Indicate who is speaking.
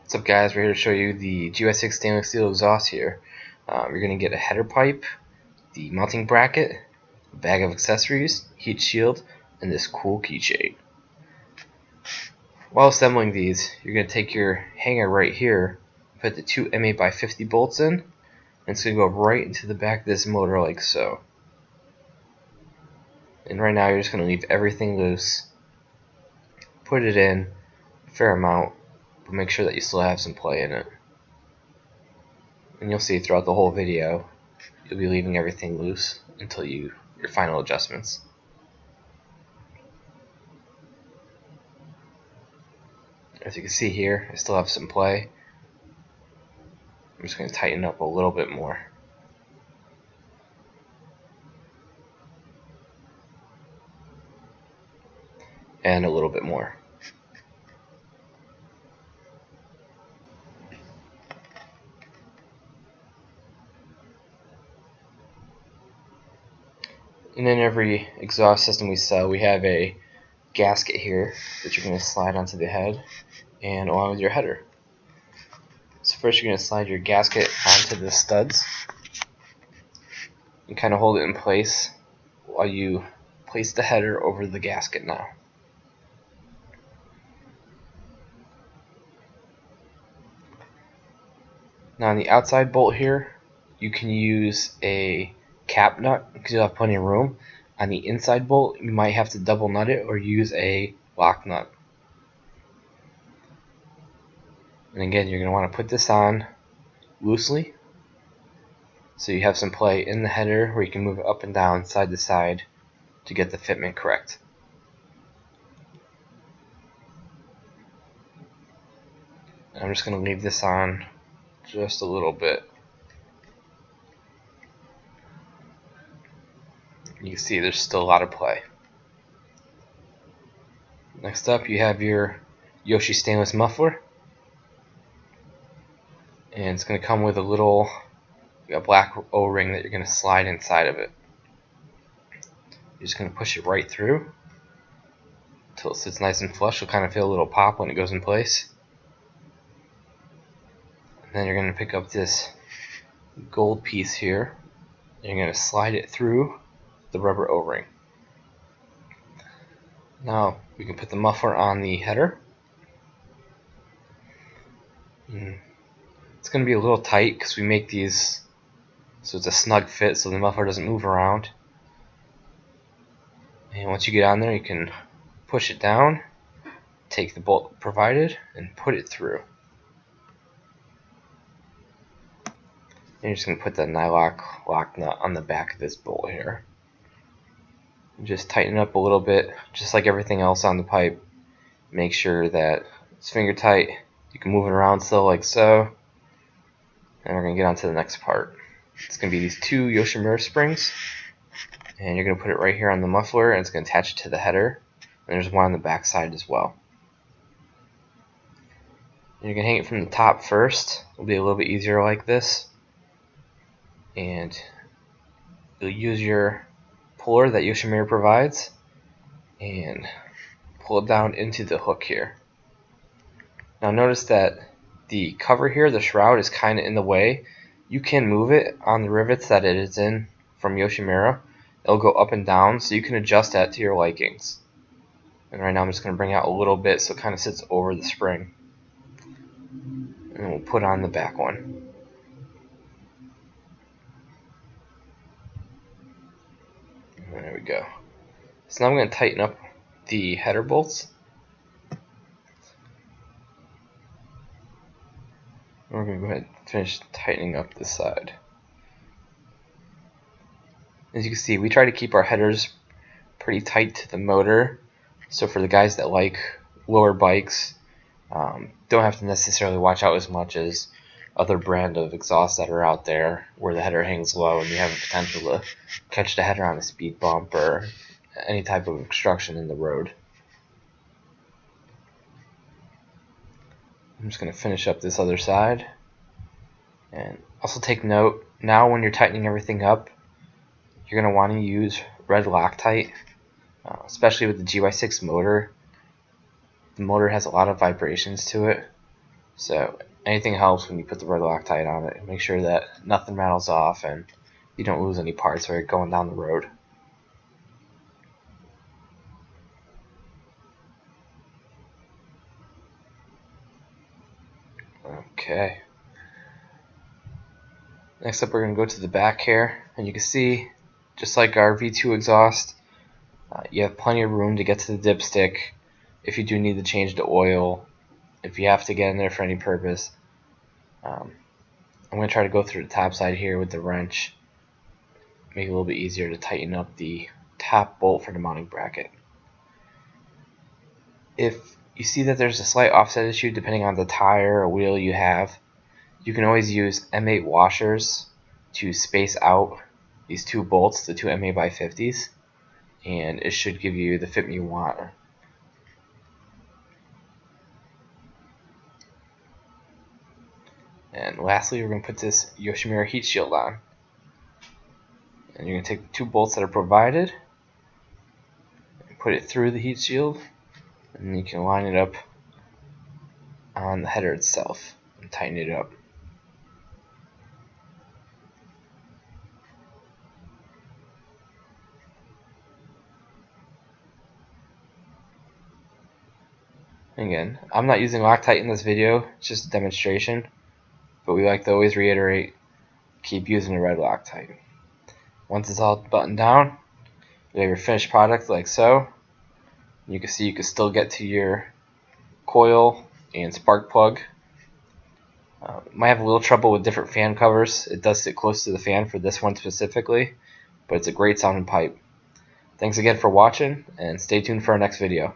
Speaker 1: What's up, guys? We're here to show you the Gy6 stainless steel exhaust here. You're going to get a header pipe, the mounting bracket, a bag of accessories, heat shield, and this cool keychain. While assembling these, you're going to take your hanger right here, put the two M8x50 bolts in, and it's going to go right into the back of this motor like so. And right now you're just going to leave everything loose, put it in a fair amount, but make sure that you still have some play in it. And you'll see throughout the whole video, you'll be leaving everything loose until your final adjustments. As you can see here, I still have some play. I'm just going to tighten up a little bit more. And a little bit more. And in every exhaust system we sell, we have a gasket here that you're going to slide onto the head and along with your header. So first you're going to slide your gasket onto the studs and kind of hold it in place while you place the header over the gasket now. Now on the outside bolt here, you can use a cap nut because you'll have plenty of room. On the inside bolt, you might have to double nut it or use a lock nut. And again, you're going to want to put this on loosely so you have some play in the header where you can move it up and down side to side to get the fitment correct. And I'm just going to leave this on just a little bit. You can see there's still a lot of play. Next up, you have your Yoshi stainless muffler, and it's going to come with a black O-ring that you're going to slide inside of it. You're just going to push it right through until it sits nice and flush. You'll kind of feel a little pop when it goes in place. And then you're going to pick up this gold piece here, and you're going to slide it through the rubber O-ring. Now we can put the muffler on the header. It's going to be a little tight because we make these so it's a snug fit so the muffler doesn't move around. And once you get on there, you can push it down, take the bolt provided, and put it through. And you're just going to put the nylock lock nut on the back of this bolt here. Just tighten it up a little bit, just like everything else on the pipe. Make sure that it's finger tight. You can move it around still like so. And we're going to get on to the next part. It's going to be these two Yoshimura springs. And you're going to put it right here on the muffler, and it's going to attach it to the header. And there's one on the back side as well. And you're going to hang it from the top first. It'll be a little bit easier like this. And you'll use your puller that Yoshimura provides and pull it down into the hook here. Now notice that the cover here, the shroud, is kind of in the way. You can move it on the rivets that it is in from Yoshimura. It'll go up and down, so you can adjust that to your likings. And right now I'm just going to bring out a little bit so it kind of sits over the spring. And we'll put on the back one. There we go. So now I'm going to tighten up the header bolts. We're going to go ahead and finish tightening up this side. As you can see, we try to keep our headers pretty tight to the motor. So for the guys that like lower bikes, don't have to necessarily watch out as much as other brand of exhausts that are out there where the header hangs low and you have the potential to catch the header on a speed bump or any type of obstruction in the road. I'm just going to finish up this other side. And also take note, now when you're tightening everything up, you're going to want to use red Loctite, especially with the Gy6 motor. The motor has a lot of vibrations to it. So anything helps when you put the red Loctite on it. Make sure that nothing rattles off and you don't lose any parts while you're going down the road. Okay. Next up, we're going to go to the back here, and you can see, just like our V2 exhaust, you have plenty of room to get to the dipstick if you do need to change the oil, if you have to get in there for any purpose. I'm going to try to go through the top side here with the wrench, make it a little bit easier to tighten up the top bolt for the mounting bracket. If you see that there's a slight offset issue depending on the tire or wheel you have, you can always use M8 washers to space out these two bolts, the two M8x50s, and it should give you the fit you want. And lastly, we're going to put this Yoshimura heat shield on. And you're going to take the two bolts that are provided and put it through the heat shield, and you can line it up on the header itself and tighten it up. Again, I'm not using Loctite in this video, it's just a demonstration, but we like to always reiterate, keep using the red Loctite. Once it's all buttoned down, you have your finished product like so. You can see you can still get to your coil and spark plug. Might have a little trouble with different fan covers. It does sit close to the fan for this one specifically, but it's a great sounding pipe. Thanks again for watching, and stay tuned for our next video.